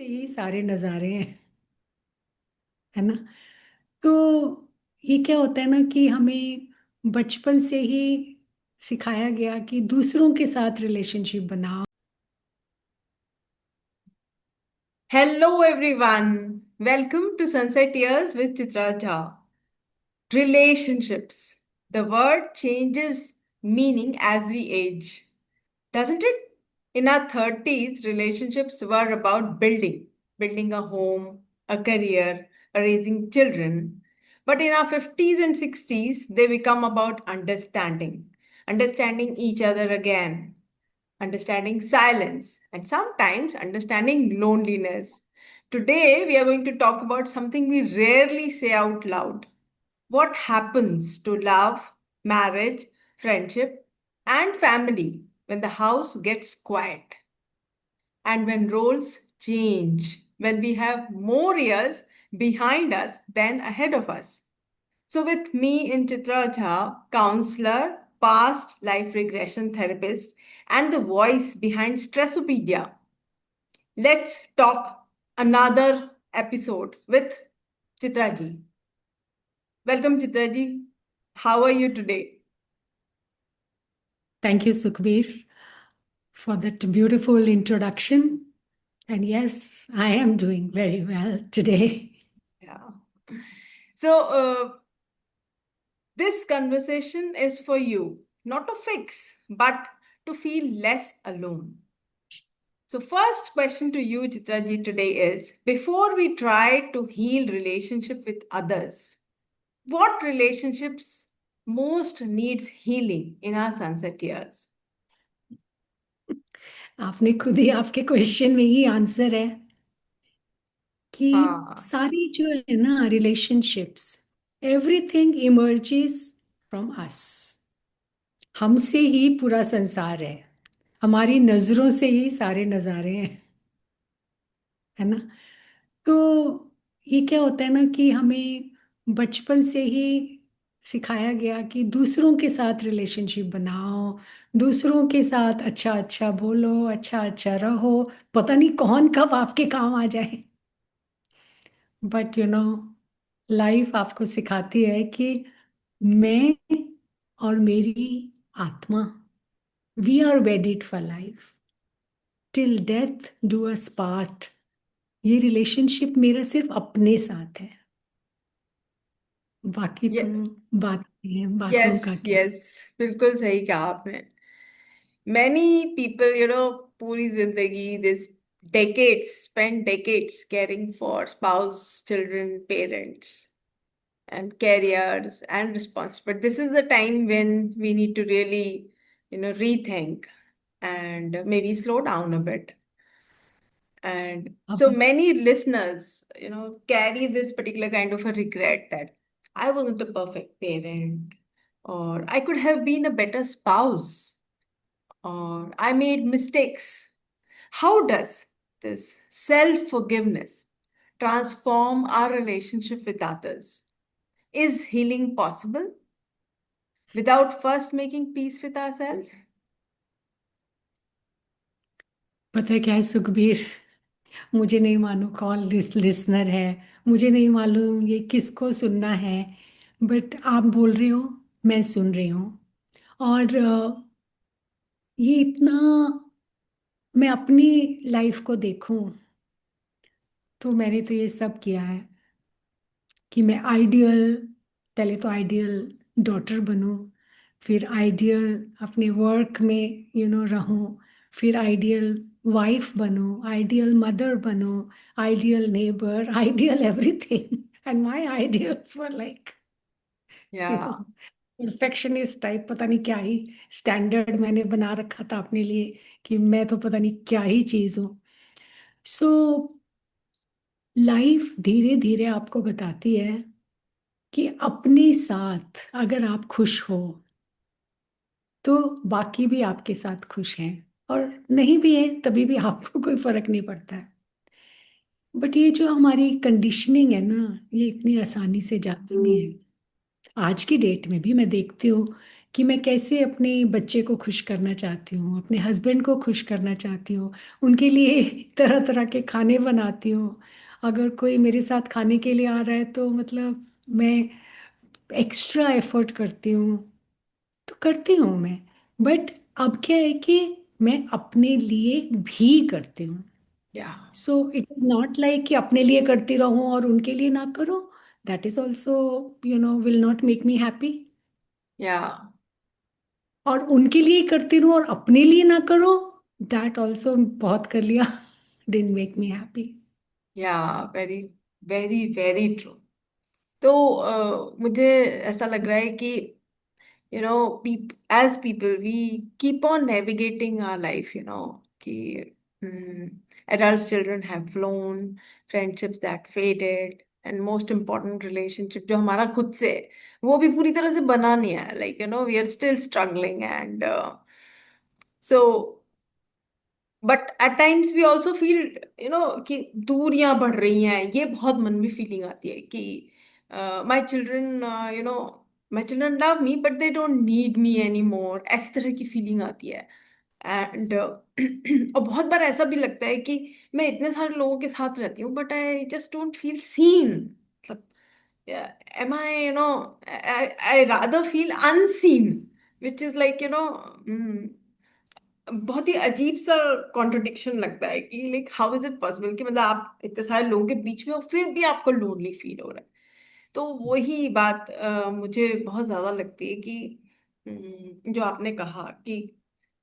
से ही सारे नज़ारे हैं, है ना। तो ये क्या होता है ना कि हमें बचपन से ही सिखाया गया कि दूसरों के साथ रिलेशनशिप बनाओ। Hello everyone. Welcome to Sunset Years with Chitra Jha. Relationships. The word changes meaning as we age, doesn't it? In our 30s, relationships were about building a home, a career, raising children. But in our 50s and 60s, they become about understanding each other again, understanding silence, and sometimes understanding loneliness. Today, we are going to talk about something we rarely say out loud: what happens to love, marriage, friendship, and family when the house gets quiet and when roles change, when we have more years behind us than ahead of us. So, with me in Chitra Jha, counselor, past life regression therapist, and the voice behind Stressopedia, let's talk another episode with Chitra Ji. Welcome, Chitra Ji. How are you today? Thank you, Sukhbir, for that beautiful introduction. And yes, I am doing very well today. Yeah. So, this conversation is for you, not to fix, but to feel less alone. So, first question to you, Chitraji, today is before we try to heal relationship with others, what relationships most needs healing in our sunset years? आपने खुद ही आपके question में ही answer है कि हाँ, सारी जो है ना relationships, everything emerges from us. हमसे ही पूरा संसार है, हमारी नजरों से ही सारे नजारे हैं, है ना। तो ये क्या होता है ना कि हमें बचपन से ही सिखाया गया कि दूसरों के साथ रिलेशनशिप बनाओ, दूसरों के साथ अच्छा अच्छा बोलो, अच्छा अच्छा रहो। पता नहीं कौन कब आपके काम आ जाए, बट लाइफ आपको सिखाती है कि मैं और मेरी आत्मा, we are wedded for life, till death do us part. ये रिलेशनशिप मेरा सिर्फ अपने साथ है, बाकी तो बात है, बातों यस का क्या। यस, बिल्कुल सही कहा आपने. Many people, पूरी जिंदगी, this spend decades caring for spouse, children, parents, and careers and responsibility. But this is the time when we need to really, rethink and maybe slow down a bit. And so अब many listeners, carry this particular kind of a regret that I wasn't a perfect parent, or I could have been a better spouse, or I made mistakes. How does this self forgiveness transform our relationship with others? Is healing possible without first making peace with ourselves? पता है क्या है सुखबीर, मुझे नहीं मालूम कौन listener है, मुझे नहीं मालूम ये किसको सुनना है, बट आप बोल रहे हो, मैं सुन रही हूँ। और ये इतना, मैं अपनी लाइफ को देखूं तो मैंने तो ये सब किया है कि मैं आइडियल, पहले तो आइडियल डॉटर बनूं, फिर आइडियल अपने वर्क में रहूं, फिर आइडियल वाइफ बनूं, आइडियल मदर बनूं, ideal neighbour, ideal everything. And my ideals were like Yeah. Perfectionist type, पता नहीं क्या ही स्टैंडर्ड मैंने बना रखा था अपने लिए कि मैं तो पता नहीं क्या ही चीज हूँ। सो लाइफ धीरे धीरे आपको बताती है कि अपने साथ अगर आप खुश हो तो बाकी भी आपके साथ खुश हैं, और नहीं भी है तभी भी आपको कोई फर्क नहीं पड़ता है। बट ये जो हमारी कंडीशनिंग है ना, ये इतनी आसानी से जाती नहीं है। आज की डेट में भी मैं देखती हूँ कि मैं कैसे अपने बच्चे को खुश करना चाहती हूँ, अपने हस्बैंड को खुश करना चाहती हूँ, उनके लिए तरह तरह के खाने बनाती हूँ। अगर कोई मेरे साथ खाने के लिए आ रहा है तो मतलब मैं एक्स्ट्रा एफर्ट करती हूँ, तो करती हूँ मैं। बट अब क्या है कि मैं अपने लिए भी करती हूँ। या so it is not like कि अपने लिए करती रहूं और उनके लिए ना करो। That is also will not make me happy. या और उनके लिए ही करती रहूं और अपने लिए ना करो, दैट ऑल्सो बहुत कर लिया, डिडंट मेक मी हैप्पी। या वेरी वेरी वेरी ट्रू। तो मुझे ऐसा लग रहा है कि as people we keep on navigating our life, कि adult children have flown, friendships that faded, and most important relationship जो हमारा खुद से है, वो भी पूरी तरह से बना नहीं है, like we are still struggling, and so but at times we also feel कि दूरियां बढ़ रही हैं, ये बहुत मन में फीलिंग आती है कि my children you know my children love me but they don't need me any मोर, ऐसी तरह की फीलिंग आती है। एंड और बहुत बार ऐसा भी लगता है कि मैं इतने सारे लोगों के साथ रहती हूँ but I just don't feel seen, मतलब am I I rather feel unseen, which is like बहुत ही अजीब सा कॉन्ट्रडिक्शन लगता है कि like how is it possible कि मतलब आप इतने सारे लोगों के बीच में हो फिर भी आपको लोनली फील हो रहा है। तो वही बात मुझे बहुत ज्यादा लगती है कि जो आपने कहा कि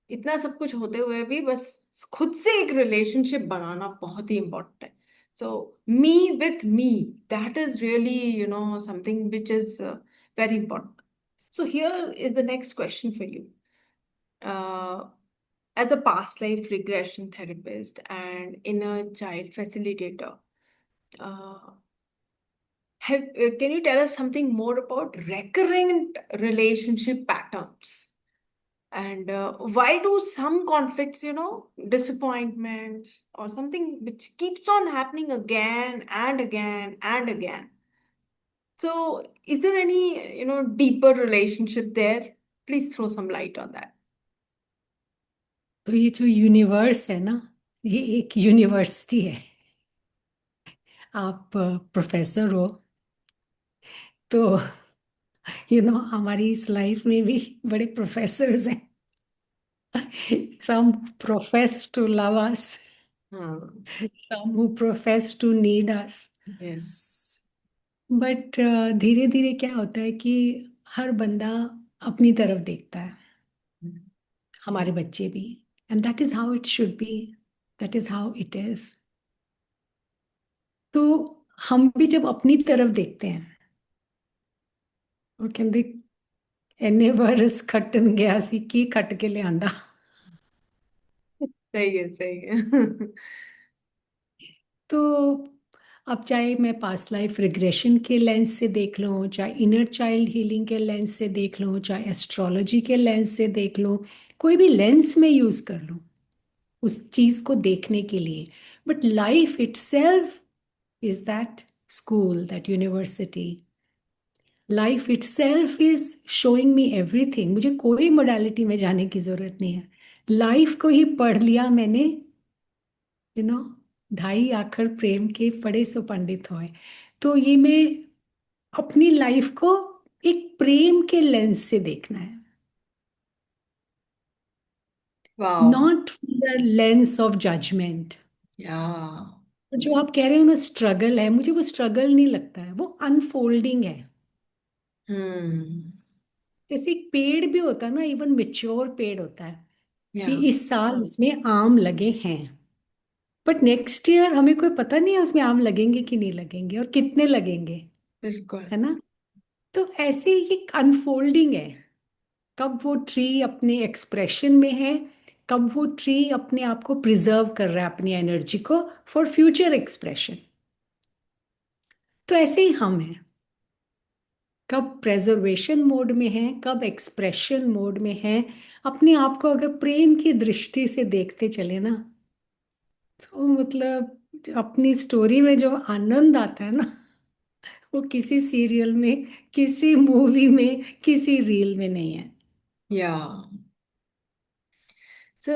इतना सब कुछ होते हुए भी बस खुद से एक रिलेशनशिप बनाना बहुत ही इम्पोर्टेंट है। So me with me, that is really something which is very important. So here is the next question for you. As a past life regression therapist and inner child facilitator, uh, can you tell us something more about recurrent relationship patterns? And why do some conflicts, disappointments, or something which keeps on happening again and again and again? So, is there any, deeper relationship there? Please throw some light on that. तो ये जो universe है ना, ये एक university है। आप professor हो तो हमारी इस लाइफ में भी बड़े प्रोफेसर्स हैं। some profess to love us, Hmm. some who profess to need us। Yes. But धीरे धीरे क्या होता है कि हर बंदा अपनी तरफ देखता है, हमारे बच्चे भी। And that is how it should be, that is how it is. तो हम भी जब अपनी तरफ देखते हैं और कहते एने बरस खटन गया सी की खट के ले आंदा। सही है, सही है। तो अब चाहे मैं पास्ट लाइफ रिग्रेशन के लेंस से देख लूँ, चाहे इनर चाइल्ड हीलिंग के लेंस से देख लूँ, चाहे एस्ट्रोलॉजी के लेंस से देख लूँ, कोई भी लेंस में यूज़ कर लूँ उस चीज़ को देखने के लिए। But life itself is that school, that university. Life itself is showing me everything. मुझे कोई मोडालिटी में जाने की ज़रूरत नहीं है, लाइफ को ही पढ़ लिया मैंने। यू नो ढाई आखर प्रेम के पढ़े सो पंडित होए। तो ये मैं अपनी लाइफ को एक प्रेम के लेंस से देखना है, wow. Not the lens of judgment. या जो आप कह रहे हो ना स्ट्रगल है, मुझे वो स्ट्रगल नहीं लगता है, वो अनफोल्डिंग है। हम्म। जैसे एक पेड़ भी होता है ना, इवन मेच्योर पेड़ होता है या कि इस साल उसमें आम लगे हैं, बट नेक्स्ट ईयर हमें कोई पता नहीं है उसमें आम लगेंगे कि नहीं लगेंगे और कितने लगेंगे, बिल्कुल। है ना। तो ऐसे ही एक अनफोल्डिंग है। कब वो ट्री अपने एक्सप्रेशन में है, कब वो ट्री अपने आप को प्रिजर्व कर रहा है, अपनी एनर्जी को फॉर फ्यूचर एक्सप्रेशन। तो ऐसे ही हम हैं, कब प्रेजर्वेशन मोड में हैं, कब एक्सप्रेशन मोड में हैं। अपने आप को अगर प्रेम की दृष्टि से देखते चले ना, तो मतलब अपनी स्टोरी में जो आनंद आता है ना, वो किसी सीरियल में, किसी मूवी में, किसी रील में नहीं है। Yeah. So,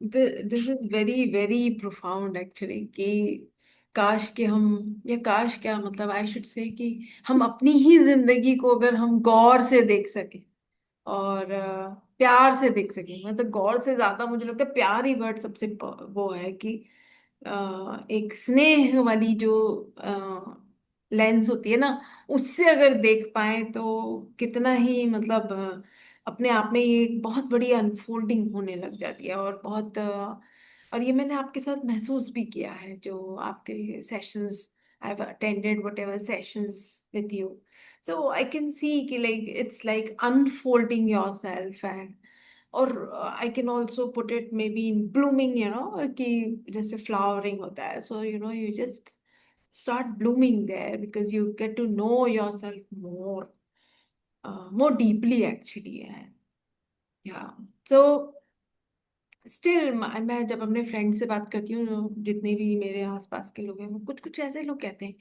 this is very, very profound actually कि काश कि हम, या काश क्या मतलब, आई शुड से कि हम अपनी ही जिंदगी को अगर हम गौर से देख सके और प्यार से देख सके, मतलब गौर से ज्यादा मुझे लगता है प्यार ही वर्ड सबसे वो है कि एक स्नेह वाली जो लेंस होती है ना, उससे अगर देख पाए तो कितना ही मतलब अपने आप में ये एक बहुत बड़ी अनफोल्डिंग होने लग जाती है, और बहुत और ये मैंने आपके साथ महसूस भी किया है जो आपके sessions, I have attended whatever sessions with you, so I can see कि like it's like unfolding yourself, and और I can also put it maybe in blooming, कि जैसे flowering होता है, so you just start blooming there because you get to know yourself more, more deeply actually, and yeah, so still मैं जब अपने friend से बात करती हूँ, जितने भी मेरे आसपास के लोग हैं, वो कुछ कुछ ऐसे लोग कहते हैं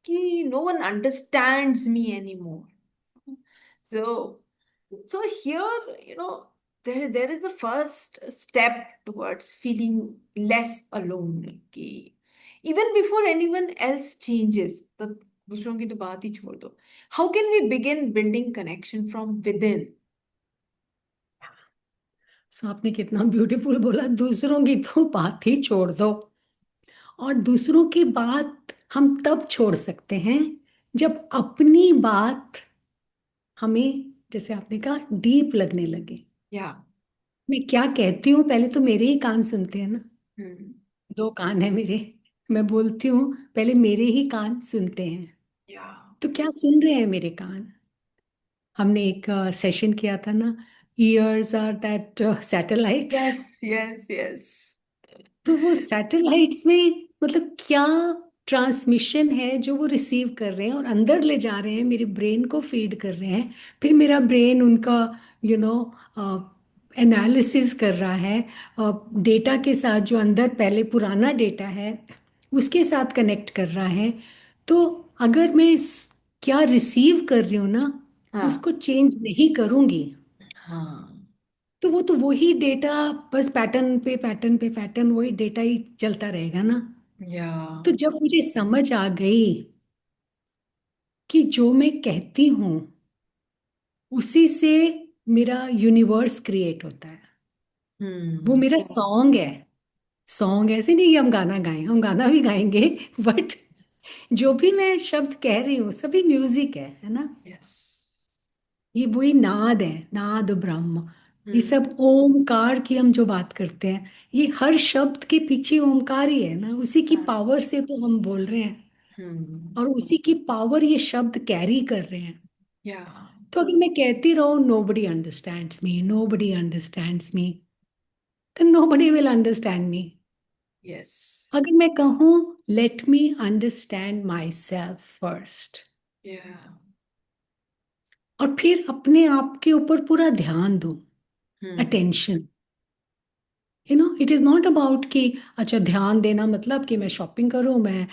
कि no one understands me any more, so here, there is the first step towards feeling less alone, कि even before anyone else changes, तब दूसरों की तो बात ही छोड़ दो, how can we begin building connection from within? सो आपने कितना ब्यूटीफुल बोला, दूसरों की तो बात ही छोड़ दो। और दूसरों की बात हम तब छोड़ सकते हैं जब अपनी बात हमें, जैसे आपने कहा, डीप लगने लगे। Yeah. मैं क्या कहती हूँ, पहले तो मेरे ही कान सुनते हैं ना। Hmm. दो कान है मेरे। मैं बोलती हूँ, पहले मेरे ही कान सुनते हैं। Yeah. तो क्या सुन रहे हैं मेरे कान? हमने एक सेशन किया था ना, years are that satellites. Yes, yes, yes. तो वो सैटेलाइट्स में मतलब क्या ट्रांसमिशन है जो वो रिसीव कर रहे हैं और अंदर ले जा रहे हैं, मेरे ब्रेन को फीड कर रहे हैं। फिर मेरा ब्रेन उनका यू नो एनालिसिस कर रहा है, डेटा के साथ, जो अंदर पहले पुराना डेटा है उसके साथ कनेक्ट कर रहा है। तो अगर मैं क्या रिसीव कर रही हूँ ना, हाँ, उसको चेंज नहीं करूंगी, हाँ, तो वो तो वही डेटा, बस पैटर्न पे पैटर्न पे पैटर्न, वही डेटा ही चलता रहेगा ना। या तो जब मुझे समझ आ गई कि जो मैं कहती हूँ उसी से मेरा यूनिवर्स क्रिएट होता है, वो हम्म, मेरा सॉन्ग है। सॉन्ग ऐसे नहीं कि हम गाना गाएं, हम गाना भी गाएंगे बट जो भी मैं शब्द कह रही हूँ सभी म्यूजिक है ना। यस, ये वही नाद है, नाद ब्रह्म। ये हम्म, सब ओमकार की हम जो बात करते हैं, ये हर शब्द के पीछे ओमकार ही है ना, उसी की हाँ, पावर से तो हम बोल रहे हैं, हम्म, और उसी की पावर ये शब्द कैरी कर रहे हैं। या तो अगर मैं कहती रहूं nobody understands me, nobody understands me, then nobody will understand me। Yes, अगर मैं कहूँ let me understand myself first, या और फिर अपने आप के ऊपर पूरा ध्यान दूं, hmm, attention, it is not about कि अच्छा ध्यान देना मतलब कि मैं शॉपिंग करूं, मैं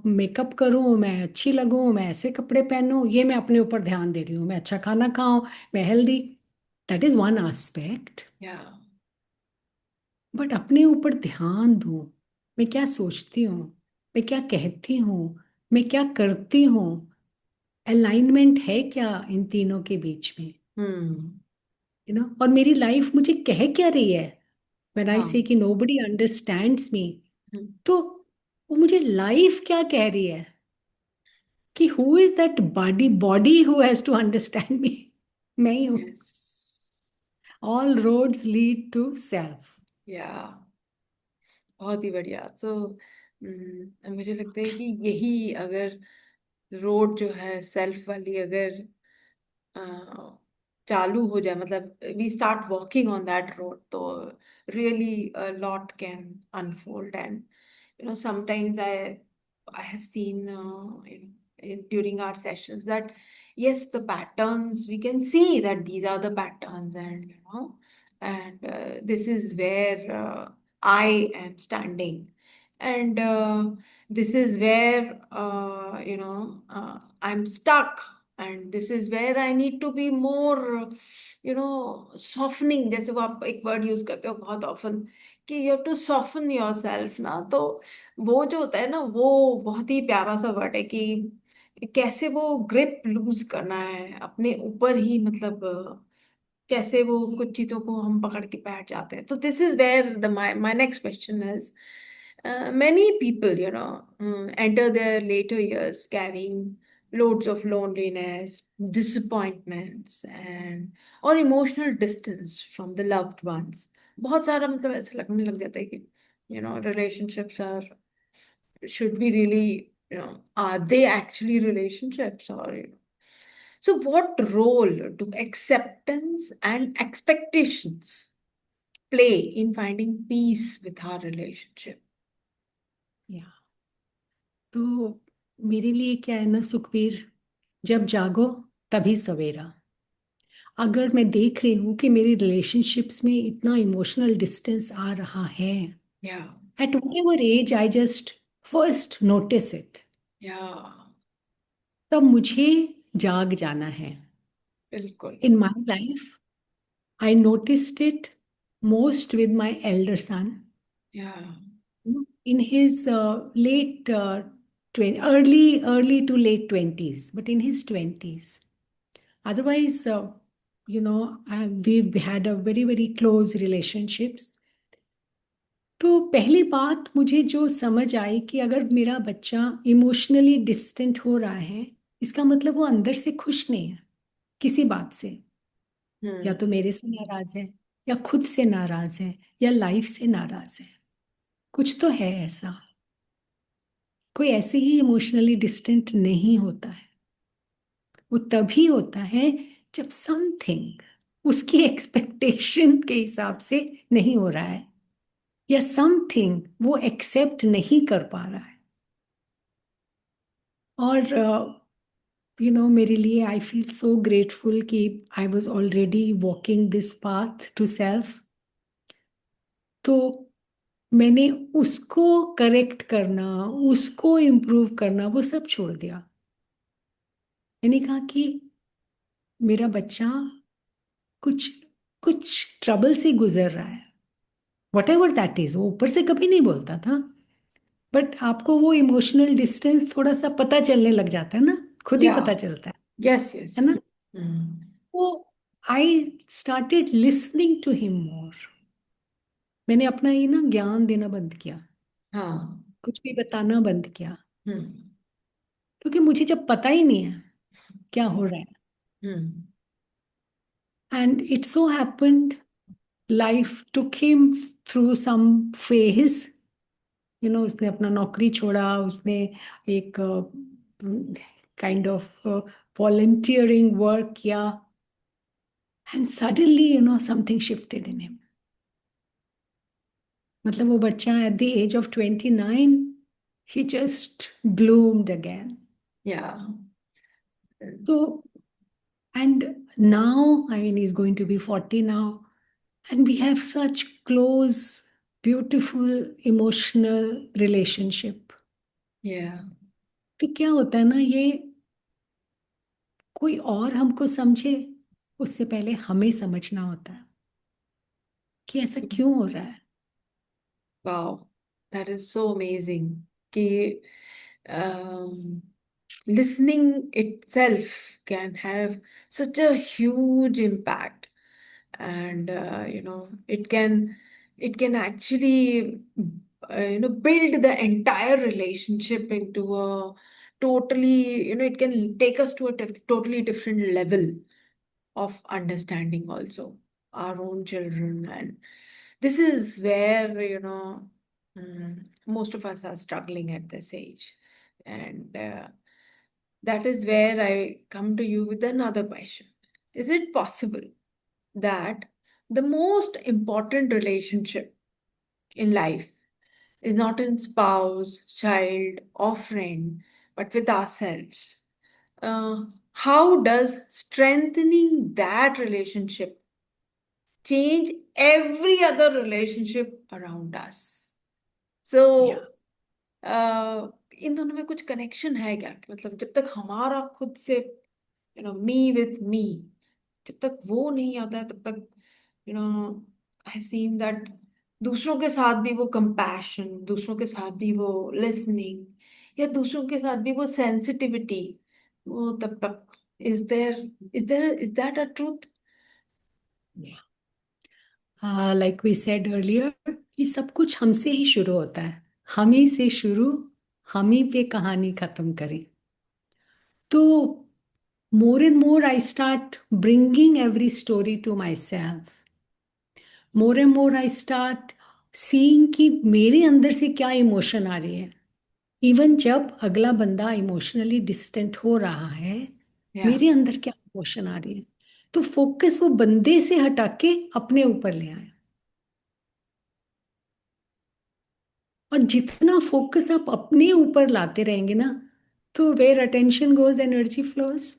मेकअप करूं, मैं अच्छी लगूं, मैं ऐसे कपड़े पहनूं, ये मैं अपने ऊपर ध्यान दे रही हूँ, मैं अच्छा खाना खाऊं, मैं healthy. That is one aspect. या बट अपने ऊपर ध्यान दूं, मैं क्या सोचती हूँ, मैं क्या कहती हूँ, मैं क्या करती हूँ, अलाइनमेंट है क्या इन तीनों के बीच में, हम्म, और मेरी लाइफ मुझे कह क्या रही है। व्हेन आई हाँ, से कि नोबडी अंडरस्टैंड्स मी, हम्म, तो वो मुझे लाइफ क्या कह रही है कि who is that body, body who has to understand me? मैं ही हूँ। Yes, all roads lead to self. या बहुत ही बढ़िया। सो मुझे लगता है कि यही अगर रोड जो है सेल्फ वाली अगर अ, चालू हो जाए, मतलब we start walking on that road, तो really lot can unfold, and sometimes I have seen during our sessions that yes, the patterns, we can see that these are the patterns, and this is where I am standing, and this is where I'm stuck, And this is where I need to be more, softening. जैसे वो आप एक word use करते हो बहुत often कि you have to soften yourself ना, तो वो जो होता है ना, वो बहुत ही प्यारा सा वर्ड है कि कैसे वो ग्रिप लूज करना है अपने ऊपर ही, मतलब कैसे वो कुछ चीजों को हम पकड़ के बैठ जाते हैं. तो this is where the my next question is, many people, enter their later years carrying loads of loneliness, disappointments, and or emotional distance from the loved ones. बहुत सारा मतलब ऐसा लगने लग जाता है कि relationships are, should we really, are they actually relationships, or so what role do acceptance and expectations play in finding peace with our relationship? या तो मेरे लिए क्या है ना सुखबीर, जब जागो तभी सवेरा। अगर मैं देख रही हूँ कि मेरी रिलेशनशिप्स में इतना इमोशनल डिस्टेंस आ रहा है, Yeah, at whatever age I just first notice it, yeah, तब मुझे जाग जाना है। बिल्कुल. In my life I noticed it most with my elder son Yeah, in his late 20, early to late 20s, but in his 20s. Otherwise, we've had a very, very close relationships. तो पहली बात मुझे जो समझ आई कि अगर मेरा बच्चा इमोशनली डिस्टेंट हो रहा है, इसका मतलब वो अंदर से खुश नहीं है किसी बात से। या hmm. तो मेरे से नाराज है, या खुद से नाराज है, या लाइफ से नाराज है। कुछ तो है ऐसा। कोई ऐसे ही इमोशनली डिस्टेंट नहीं होता है। वो तभी होता है जब समथिंग उसकी एक्सपेक्टेशन के हिसाब से नहीं हो रहा है, या समथिंग वो एक्सेप्ट नहीं कर पा रहा है। और मेरे लिए आई फील सो ग्रेटफुल कि I was already walking this path to self. तो मैंने उसको करेक्ट करना, उसको इम्प्रूव करना, वो सब छोड़ दिया। मैंने कहा कि मेरा बच्चा कुछ कुछ ट्रबल से गुजर रहा है, वट एवर दैट इज। वो ऊपर से कभी नहीं बोलता था, बट आपको वो इमोशनल डिस्टेंस थोड़ा सा पता चलने लग जाता है ना, खुद ही पता Yeah, चलता yes, yes, है yes. ना। Hmm. वो I started listening to him more. मैंने अपना ही ना ज्ञान देना बंद किया, हाँ. कुछ भी बताना बंद किया, Hmm. क्योंकि मुझे जब पता ही नहीं है क्या हो रहा है। Hmm. And it so happened life took him through some phase. उसने अपना नौकरी छोड़ा, उसने एक काइंड ऑफ वॉलंटियरिंग वर्क किया, and suddenly something shifted in him. मतलब वो बच्चा at the age of 29, he just bloomed again. Yeah. So, and now, I mean, he's going to be 40 now, and we have such close, beautiful, emotional relationship. Yeah. तो क्या होता है ना, ये कोई और हमको समझे उससे पहले हमें समझना होता है कि ऐसा क्यों हो रहा है। Wow, that is so amazing. कि um, listening itself can have such a huge impact, and it can actually build the entire relationship into a totally, it can take us to a totally different level of understanding also our own children. And this is where, most of us are struggling at this age. And that is where I come to you with another question. Is it possible that the most important relationship in life is not in spouse, child, or friend, but with ourselves? Uh, how does strengthening that relationship change every other relationship around us? या So, इन दोनों में कुछ connection है क्या? कि मतलब जब तक हमारा खुद से मी विथ मी, जब तक वो नहीं आता है तब तक no I have seen that दूसरों के साथ भी वो कंपैशन, दूसरों के साथ भी वो लिसनिंग, या दूसरों के साथ भी वो सेंसिटिविटी, वो तब तक is that a truth? Like we said earlier, ये सब कुछ हमसे ही शुरू होता है। हम ही से शुरू, हम ही पे कहानी खत्म करें। तो more and more I start bringing every story to myself. more and more I start seeing कि मेरे अंदर से क्या इमोशन आ रही है। इवन जब अगला बंदा इमोशनली डिस्टेंट हो रहा है, या मेरे अंदर क्या इमोशन आ रही है। तो फोकस वो बंदे से हटा के अपने ऊपर ले आए। और जितना फोकस आप अपने ऊपर लाते रहेंगे ना, तो where attention goes energy flows.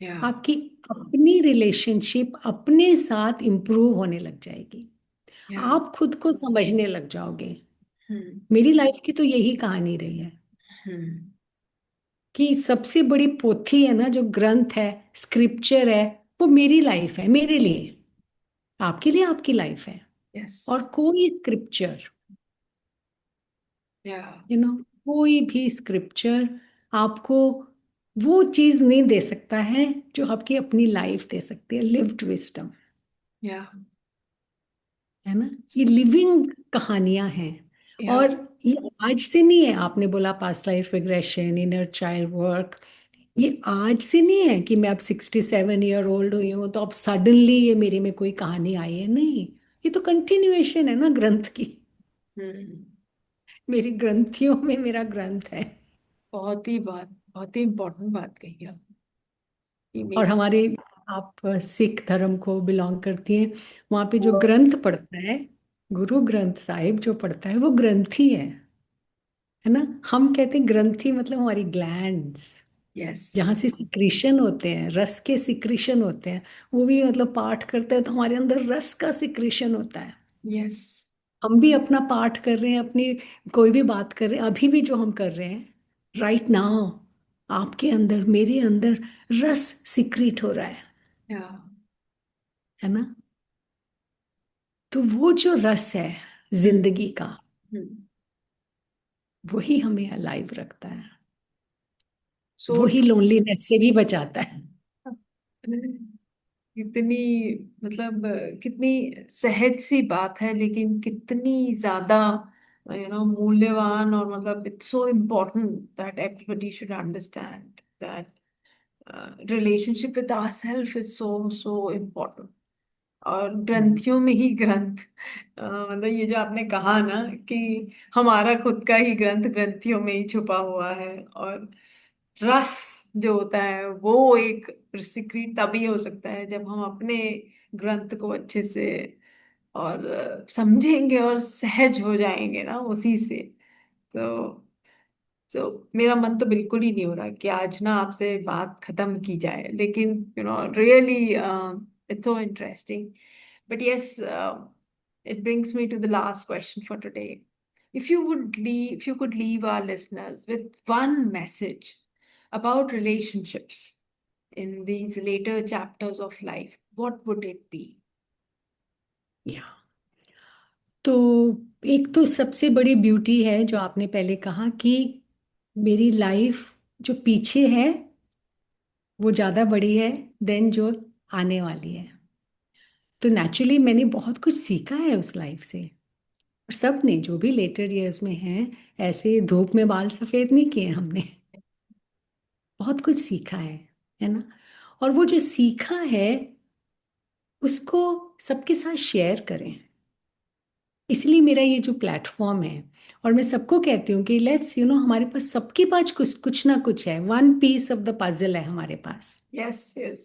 या आपकी अपनी रिलेशनशिप अपने साथ इंप्रूव होने लग जाएगी। या आप खुद को समझने लग जाओगे। हम्म मेरी लाइफ की तो यही कहानी रही है हम्म कि सबसे बड़ी पोथी है ना, जो ग्रंथ है, स्क्रिप्चर है, वो मेरी लाइफ है, मेरे लिए। आपके लिए आपकी लाइफ है। यस और कोई स्क्रिप्चर, या कोई भी स्क्रिप्चर आपको वो चीज नहीं दे सकता है जो आपकी अपनी लाइफ दे सकती है, लिव्ड विस्डम। या है ना। ये लिविंग कहानियां हैं। या और ये आज से नहीं है। आपने बोला past life regression, inner child work, ये आज से नहीं है कि मैं अब 67 ईयर ओल्ड हुई हूँ तो अब सडनली ये मेरे में कोई कहानी आई है। नहीं, ये तो कंटिन्यूएशन है ना ग्रंथ की। हम्म मेरी ग्रंथियों में मेरा ग्रंथ है। बहुत ही इम्पोर्टेंट बात कही आप, कि और मेरी। हमारे, आप सिख धर्म को बिलोंग करती हैं, वहां पे जो ग्रंथ पढ़ता है, गुरु ग्रंथ साहिब जो पढ़ता है, वो ग्रंथी है ना। हम कहते हैं ग्रंथी मतलब हमारी ग्लैंड्स, यस जहाँ से सिक्रीशन होते हैं, रस के सिक्रीशन होते हैं। वो भी मतलब पाठ करते हैं तो हमारे अंदर रस का सिक्रीशन होता है। यस हम भी अपना पाठ कर रहे हैं, अपनी कोई भी बात कर रहे हैं, अभी भी जो हम कर रहे हैं राइट नाउ, आपके अंदर मेरे अंदर रस सिक्रीट हो रहा या है ना। तो वो जो रस है हम्म जिंदगी का, हम्म वही हमें अलाइव रखता है। सो वही लोनलीनेस से भी बचाता है। कितनी, मतलब कितनी सहज सी बात है, लेकिन कितनी ज्यादा मूल्यवान, और मतलब it's so important that everybody should understand that relationship with ourselves is so important. और हम्म, ग्रंथियों में ही ग्रंथ, मतलब ये जो आपने कहा ना कि हमारा खुद का ही ग्रंथ ग्रंथियों में ही छुपा हुआ है, और रस जो होता है वो एक सिक्रेट तभी हो सकता है जब हम अपने ग्रंथ को अच्छे से और समझेंगे और सहज हो जाएंगे ना उसी से। तो मेरा मन तो बिल्कुल ही नहीं हो रहा कि आज ना आपसे बात खत्म की जाए, लेकिन really it's so interesting. But yes, it brings me to the last question for today. If you could leave our listeners with one message about relationships in these later chapters of life, what would it be? या तो एक तो सबसे बड़ी beauty है जो आपने पहले कहा कि मेरी लाइफ जो पीछे है वो ज़्यादा बड़ी है देन जो आने वाली है। तो नेचुरली मैंने बहुत कुछ सीखा है उस लाइफ से। और सब ने जो भी लेटर ईयर्स में हैं, ऐसे धूप में बाल सफ़ेद नहीं किए हमने। बहुत कुछ सीखा है ना। और वो जो सीखा है उसको सबके साथ शेयर करें। इसलिए मेरा ये जो प्लेटफॉर्म है, और मैं सबको कहती हूँ कि लेट्स हमारे पास सबके पास कुछ कुछ ना कुछ है, one piece of the puzzle है हमारे पास। Yes, yes.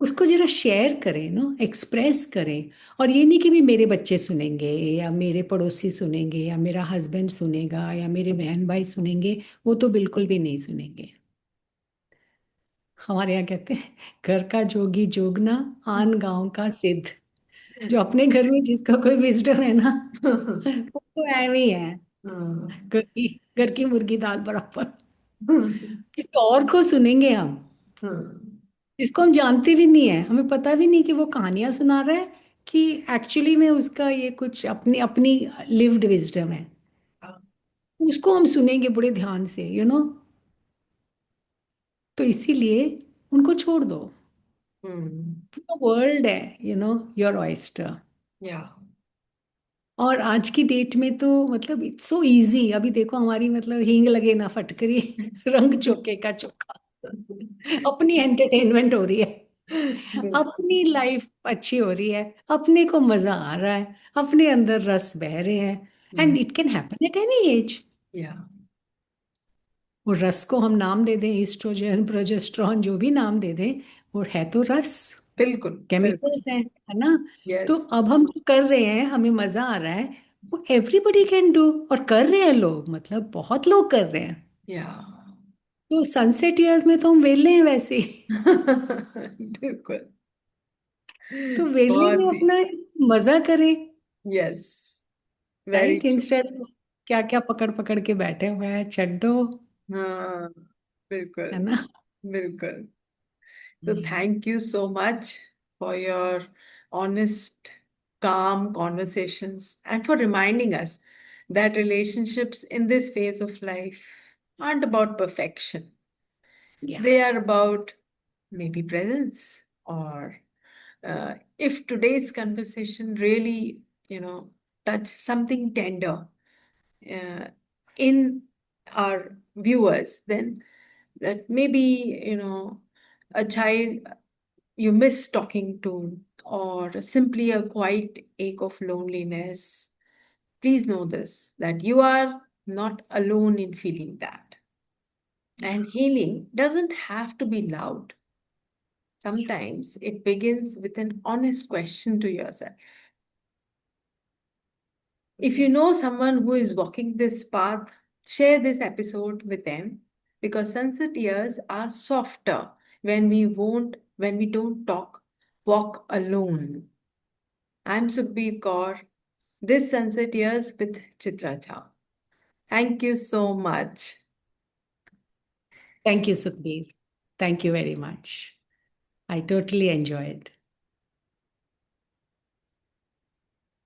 उसको जरा शेयर करें, एक्सप्रेस करें। और ये नहीं कि भी मेरे बच्चे सुनेंगे या मेरे पड़ोसी सुनेंगे या मेरा हस्बैंड सुनेगा या मेरे बहन भाई सुनेंगे। वो तो बिल्कुल भी नहीं सुनेंगे। हमारे यहाँ कहते हैं, घर का जोगी जोगना, आन गांव का सिद्ध। जो अपने घर में जिसका कोई विजडम है ना, वो तो ऐਵੇਂ ही है। हाँ, घर की मुर्गी दाल बराबर। हाँ, किसी और को सुनेंगे हम, हाँ, जिसको हम जानते भी नहीं है, हमें पता भी नहीं कि वो कहानियां सुना रहा है कि एक्चुअली में उसका ये कुछ अपनी अपनी लिव्ड विजडम है। उसको हम सुनेंगे बड़े ध्यान से, तो इसीलिए उनको छोड़ दो। Hmm. वर्ल्ड है, योर ऑयस्टर। Yeah. और आज की डेट में तो मतलब इट्स सो इजी। अभी देखो हमारी मतलब हींग लगे ना फटकरी, रंग चोखे का चोखा। अपनी एंटरटेनमेंट हो रही है, अपनी लाइफ अच्छी हो रही है, अपने को मजा आ रहा है, अपने अंदर रस बह रहे हैं। And Hmm. It can happen at any as. Yeah. वो रस को हम नाम दे दें, ईस्ट्रोजन प्रोजेस्ट्रॉन जो भी नाम दे दें, वो है तो रस, बिल्कुल बिल्कुल। केमिकल्स हैं, है ना। तो यस। अब हम जो कर रहे हैं, हमें मजा आ रहा है, वो एवरीबडी कैन डू। और कर रहे हैं लोग, मतलब बहुत लोग कर रहे हैं। या। तो सनसेट ईयर्स में तो हम वेले हैं वैसे ही। बिल्कुल। तो वेले बहुत में ही। अपना मजा करें, yes. Very right, true. Instead क्या क्या पकड़ पकड़ के बैठे हुए हैं चड्डो, हाँ, है बिल्कुल ना। बिल्कुल। So thank you so much for your honest, calm conversations and for reminding us that relationships in this phase of life aren't about perfection. या They are about maybe presence, or if today's conversation really, touch something tender uh, in our viewers, then that maybe, a child you miss talking to, or simply a quiet ache of loneliness, please know this, that you are not alone in feeling that. And healing doesn't have to be loud. Sometimes it begins with an honest question to yourself. If you yes. know someone who is walking this path, share this episode with them, because sunset years are softer when we don't walk alone. I'm Sukhbir Kaur. This Sunset Years with Chitra Jha. Thank you so much. Thank you Sukhbir, thank you very much, I totally enjoyed.